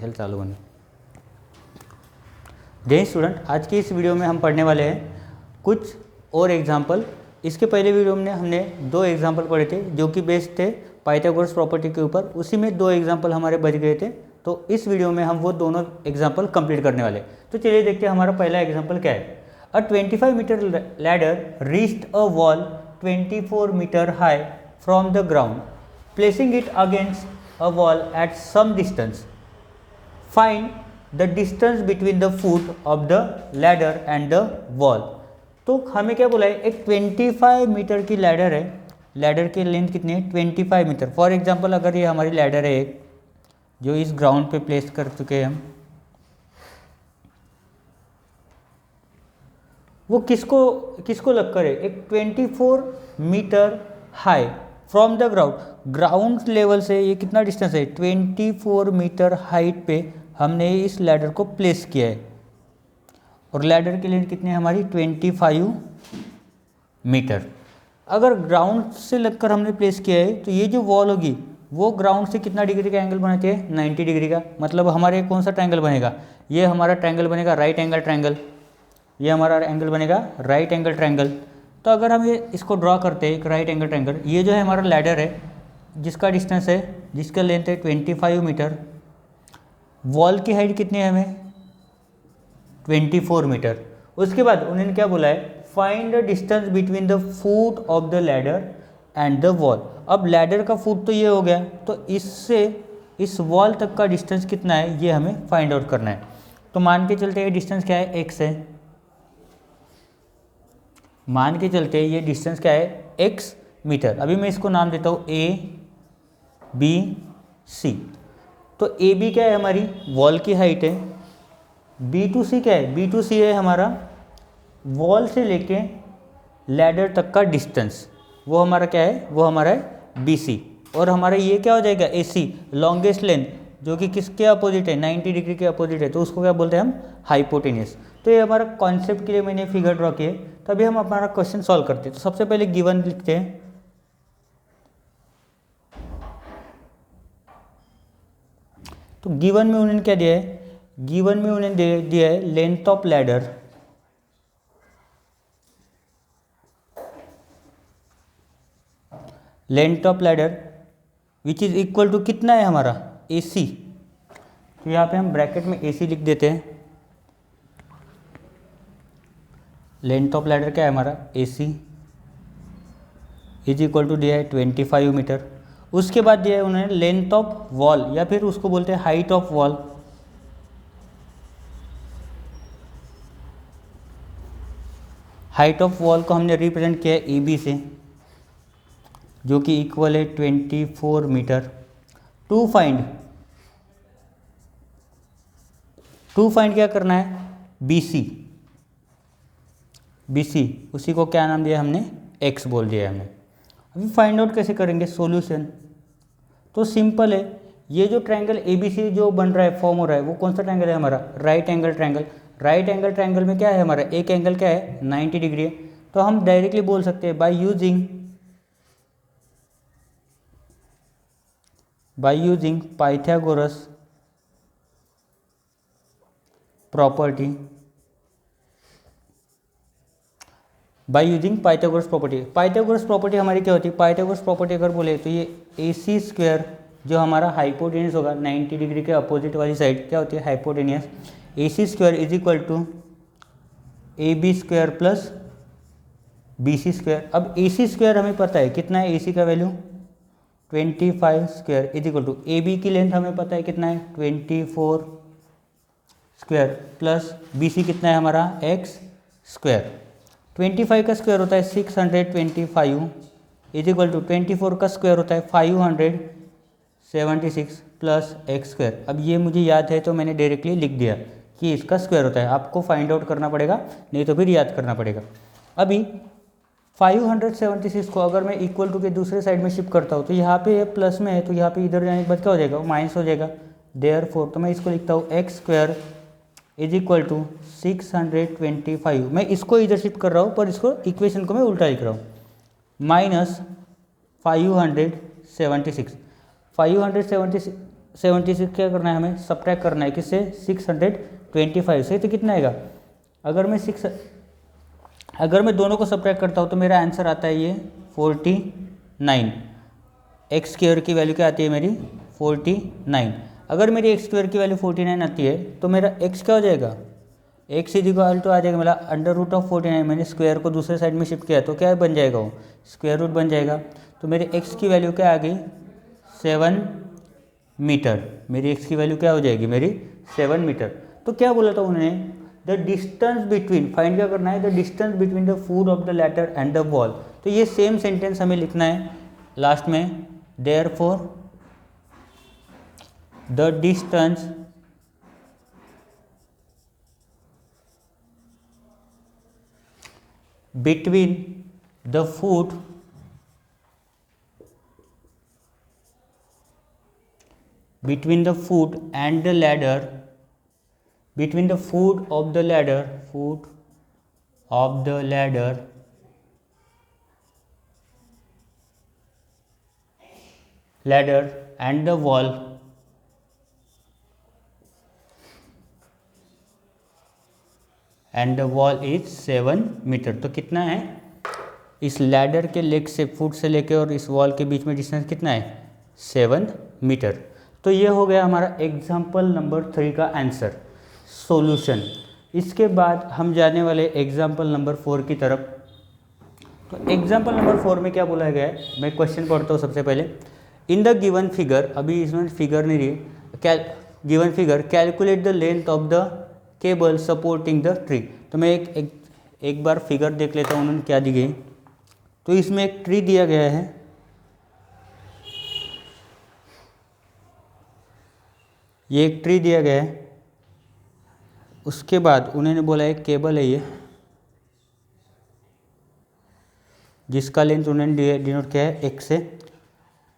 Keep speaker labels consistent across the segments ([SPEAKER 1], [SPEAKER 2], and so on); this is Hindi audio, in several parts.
[SPEAKER 1] हेल चालू होने। जय स्टूडेंट, आज की इस वीडियो में हम पढ़ने वाले हैं कुछ और एग्जाम्पल। इसके पहले वीडियो में हमने 2 एग्जाम्पल पढ़े थे जो कि बेस्ड थे पाइथागोरस प्रॉपर्टी के ऊपर। उसी में 2 एग्जाम्पल हमारे बच गए थे, तो इस वीडियो में हम वो दोनों एग्जाम्पल कंप्लीट करने वाले। तो चलिए देखते हैं हमारा पहला एग्जाम्पल क्या है। A 25 metre ladder reached a wall 24 metre high from the ground, placing it against a wall at some distance. Find the distance between the foot of the ladder and the wall. तो हमें क्या बोला है, एक 25 मीटर की लैडर है। लैडर की लेंथ कितनी है, 25 मीटर। फॉर एग्जांपल अगर ये हमारी लैडर है एक, जो इस ग्राउंड पे प्लेस कर चुके हैं हम, वो किसको लगकर है, एक 24 metre high from the ground level से ये कितना डिस्टेंस है, 24 मीटर हाइट पे हमने इस लैडर को प्लेस किया है। और लैडर की लेंथ कितनी है हमारी, 25 मीटर। अगर ग्राउंड से लगकर हमने प्लेस किया है तो ये जो वॉल होगी वो ग्राउंड से कितना डिग्री का एंगल बनाती है, 90 डिग्री का। मतलब हमारे कौन सा ट्रायंगल बनेगा, ये हमारा ट्रायंगल बनेगा राइट एंगल ट्रायंगल। ये हमारा एंगल बनेगा राइट एंगल ट्रायंगल। तो अगर हम ये इसको ड्रॉ करते हैं एक राइट एंगल ट्रायंगल, ये जो है हमारा लैडर है जिसका डिस्टेंस है, जिसका लेंथ है 25 मीटर। वॉल की हाइट कितनी है हमें, 24 मीटर। उसके बाद उन्होंने क्या बोला है, find the distance between the foot of the ladder and the wall. अब लैडर का फुट तो ये हो गया, तो इससे इस वॉल तक का डिस्टेंस कितना है ये हमें फाइंड आउट करना है। तो मान के चलते हैं डिस्टेंस क्या है, x है। मान के चलते ये डिस्टेंस क्या है, x मीटर। अभी मैं इसको नाम देता हूँ a b c। तो ए बी क्या है, हमारी वॉल की हाइट है। बी टू सी क्या है, बी टू सी है हमारा वॉल से लेके लैडर तक का डिस्टेंस। वो हमारा क्या है, वो हमारा है बी सी। और हमारा ये क्या हो जाएगा, ए सी, लॉन्गेस्ट लेंथ, जो कि किसके अपोजिट है, 90 डिग्री के अपोजिट है। तो उसको क्या बोलते हैं हम, हाइपोटेनियस। तो ये हमारा कॉन्सेप्ट के लिए मैंने फिगर ड्रॉ किए। तो अभी हम हमारा क्वेश्चन सॉल्व करते हैं। तो सबसे पहले गिवन लिखते हैं। तो गिवन में उन्होंने क्या दिया है, गिवन में उन्होंने दिया है length of ladder, length of ladder which is equal to कितना है हमारा, ए सी। तो यहाँ पे हम ब्रैकेट में ए सी लिख देते हैं। लेंथ ऑफ लैडर क्या है हमारा, ए सी इज इक्वल टू दिया है 25 मीटर। उसके बाद दिया है उन्होंने लेंथ ऑफ वॉल, या फिर उसको बोलते हैं height of wall. Height of wall को हमने रिप्रेजेंट किया है ए बी से, जो कि इक्वल है 24 मीटर। टू फाइंड क्या करना है, बी सी, उसी को क्या नाम दिया हमने, एक्स बोल दिया है हमने। अभी फाइंड आउट कैसे करेंगे, सॉल्यूशन। तो सिंपल है, ये जो ट्रायंगल ए बी सी जो बन रहा है, फॉर्म हो रहा है, वो कौन सा ट्रायंगल है हमारा, right angle triangle. Right angle triangle में क्या है हमारा, एक एंगल क्या है, 90 डिग्री है। तो हम डायरेक्टली बोल सकते हैं by using Pythagoras property, Pythagoras property हमारी क्या होती है, पाइथागोरस प्रॉपर्टी अगर बोले तो ये ए सी स्क्वायर जो हमारा हाइपोटेनियस होगा 90 डिग्री के अपोजिट वाली साइड क्या होती है, hypotenuse. A C square is equal to A B square plus B C square. अब ए सी स्क्वायर हमें पता है कितना है, ए सी का value 25 square is equal to A B की लेंथ हमें पता है कितना है, 24 स्क्वायर प्लस बी सी कितना है हमारा, एक्स स्क्वायर। 25 का स्क्वायर होता है 625 इज इक्वल टू 24 का स्क्वायर होता है 576 प्लस एक्स स्क्वायर। अब ये मुझे याद है तो मैंने डायरेक्टली लिख दिया कि इसका स्क्वायर होता है। आपको फाइंड आउट करना पड़ेगा, नहीं तो फिर याद करना पड़ेगा। अभी 576 को अगर मैं इक्वल टू के दूसरे साइड में शिफ्ट करता हूँ तो यहाँ पे ये प्लस में है, तो यहाँ पे इधर जाने के बाद क्या हो जाएगा, माइनस हो जाएगा। देयरफॉर तो मैं इसको लिखता हूँ X square is equal to 625। मैं इसको इधर शिफ्ट कर रहा हूँ पर इसको इक्वेशन को मैं उल्टा लिख रहा हूँ, माइनस 576 76 क्या करना है हमें, सब्ट्रैक्ट करना है किससे, 625 से। तो कितना आएगा, अगर मैं दोनों को सब्ट्रैक्ट करता हूँ तो मेरा आंसर आता है ये 49। एक्स स्क्वायर की वैल्यू क्या आती है मेरी, 49। अगर मेरी एक्स स्क्वायर की वैल्यू 49 आती है तो मेरा एक्स क्या हो जाएगा, एक्स इज इक्वल टू आ जाएगा मेरा √49। मैंने स्क्वायर को दूसरे साइड में शिफ्ट किया तो क्या बन जाएगा, वो स्क्वायर रूट बन जाएगा। तो मेरे एक्स की वैल्यू क्या आ गई, 7 मीटर। मेरी एक्स की वैल्यू क्या हो जाएगी मेरी, 7 मीटर। तो क्या बोला था उन्होंने, द डिस्टेंस बिटवीन, फाइंड क्या करना है, the distance between the foot of the ladder and the wall. तो ये सेम सेंटेंस हमें लिखना है लास्ट में, therefore the distance between the foot and the ladder, between the foot of the ladder and the wall is 7 metre. तो कितना है, इस लैडर के लेग से, फुट से लेके और इस वॉल के बीच में डिस्टेंस कितना है, 7 मीटर। तो ये हो गया हमारा एग्जाम्पल नंबर 3 का आंसर, सॉल्यूशन। इसके बाद हम जाने वाले एग्जाम्पल नंबर 4 की तरफ। तो एग्जाम्पल नंबर 4 में क्या बोला गया है, मैं क्वेश्चन पढ़ता हूँ सबसे पहले। इन द गिवन फिगर, अभी इसमें फिगर नहीं रही, given figure calculate the length of the cable supporting the tree. तो मैं एक बार फिगर देख लेता हूँ उन्होंने क्या दी गई। तो इसमें एक ट्री दिया गया है, ये एक ट्री दिया गया है। उसके बाद उन्होंने बोला एक केबल है ये, जिसका लेंथ उन्होंने डिनोट किया है x से।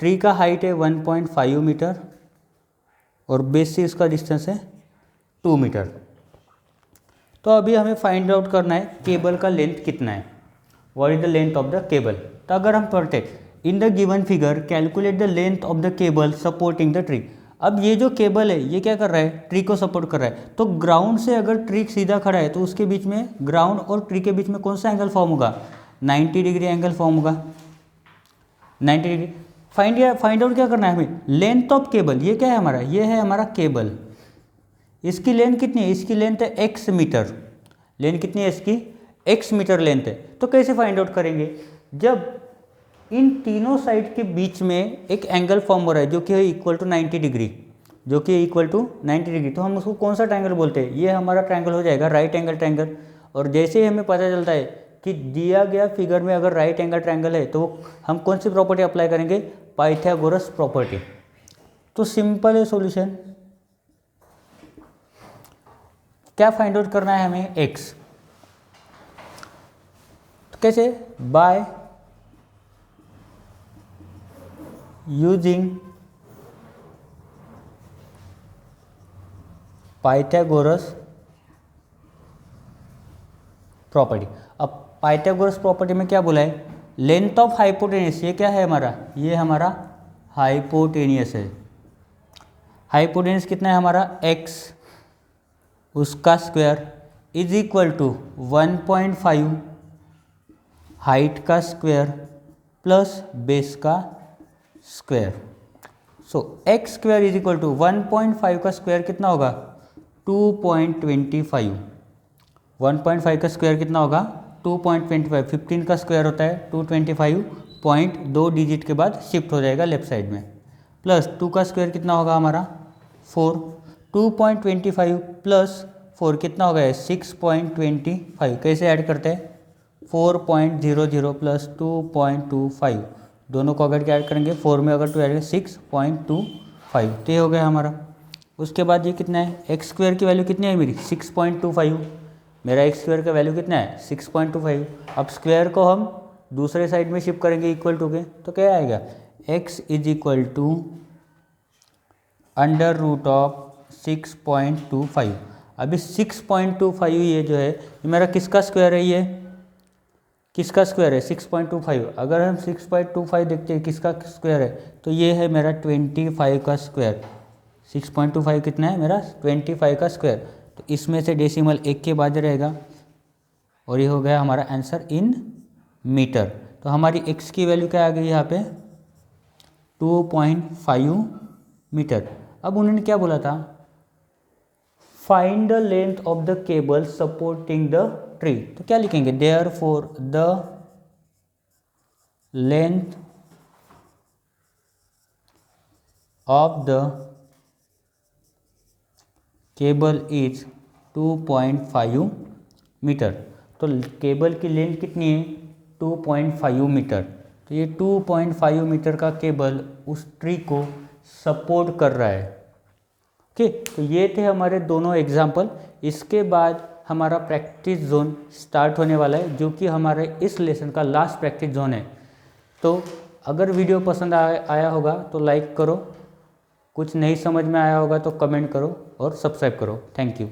[SPEAKER 1] ट्री का हाइट है 1.5 मीटर और बेस से इसका डिस्टेंस है 2 मीटर। तो अभी हमें फाइंड आउट करना है केबल का लेंथ कितना है, what is the length of the cable. तो अगर हम पढ़ते in the given figure calculate the length of the cable supporting the tree. अब ये जो केबल है ये क्या कर रहा है, ट्री को सपोर्ट कर रहा है। तो ग्राउंड से अगर ट्री सीधा खड़ा है तो उसके बीच में, ग्राउंड और ट्री के बीच में कौन सा एंगल फॉर्म होगा, 90 डिग्री एंगल फॉर्म होगा, 90 डिग्री। फाइंड आउट क्या करना है हमें, लेंथ ऑफ केबल। ये क्या है हमारा, ये है हमारा केबल। इसकी लेंथ कितनी है, इसकी लेंथ है x मीटर। लेंथ कितनी है इसकी, x मीटर लेंथ है। तो कैसे फाइंड आउट करेंगे, जब इन तीनों साइड के बीच में एक एंगल फॉर्म हो रहा है जो कि है इक्वल टू 90 डिग्री, जो कि इक्वल टू 90 डिग्री। तो हम उसको कौन सा ट्रायंगल बोलते हैं, ये हमारा ट्रायंगल हो जाएगा राइट एंगल ट्रायंगल। और जैसे ही हमें पता चलता है कि दिया गया फिगर में अगर राइट एंगल ट्रायंगल है तो हम कौन सी प्रॉपर्टी अप्लाई करेंगे, पाइथागोरस प्रॉपर्टी। तो सिंपल है सॉल्यूशन। क्या फाइंड आउट करना है हमें, x। तो कैसे, बाय यूजिंग पाइथागोरस प्रॉपर्टी। अब पाइथागोरस प्रॉपर्टी में क्या बोला है, लेंथ ऑफ हाइपोटेनियस, ये क्या है हमारा, ये हमारा हाइपोटेनियस है। हाइपोटेनियस कितना है हमारा, x, उसका square is equal to 1.5 height का स्क्वायर प्लस बेस का square. So X square is equal to 1.5 का स्क्वायर कितना होगा, 2.25। 1.5 का स्क्वायर कितना होगा, 2.25। 15 का स्क्वायर होता है 225, पॉइंट 2 डिजिट के बाद शिफ्ट हो जाएगा लेफ्ट साइड में। प्लस 2 का स्क्वायर कितना होगा हमारा 4, 2.25 प्लस 4 कितना होगा 6.25। कैसे ऐड करते हैं, 4.00 प्लस 2.25, दोनों को अगर क्या ऐड करेंगे 4 में अगर 2 ऐड करेंगे 6.25। तो ये हो गया हमारा। उसके बाद ये कितना है, एक्स स्क्वायर की वैल्यू कितनी है मेरी 6.25। मेरा एक्स स्क्वायर का वैल्यू कितना है 6.25। अब स्क्वायर को हम दूसरे साइड में शिफ्ट करेंगे इक्वल टू के, तो क्या आएगा x is equal to under root of 6.25। अभी 6.25 ये जो है ये मेरा किसका स्क्वायर है, ये किसका स्क्वायर है 6.25। अगर हम 6.25 देखते हैं किसका स्क्वायर है तो ये है मेरा 25 का स्क्वायर। 6.25 कितना है मेरा 25 का स्क्वायर, तो इसमें से डेसिमल 1 के बाद रहेगा और ये हो गया हमारा आंसर इन मीटर। तो हमारी x की वैल्यू क्या आ गई यहाँ पे 2.5 मीटर। अब उन्होंने क्या बोला था, find the length of the cable supporting the tree. तो क्या लिखेंगे, therefore the length of the cable is 2.5 metre. तो केबल की लेंथ कितनी है 2.5 मीटर। तो ये 2.5 मीटर का केबल उस ट्री को सपोर्ट कर रहा है। ओके, तो ये थे हमारे दोनों एग्जाम्पल। इसके बाद हमारा प्रैक्टिस जोन स्टार्ट होने वाला है, जो कि हमारे इस लेसन का लास्ट प्रैक्टिस जोन है। तो अगर वीडियो पसंद आया होगा तो लाइक करो, कुछ नहीं समझ में आया होगा तो कमेंट करो और सब्सक्राइब करो। Thank you.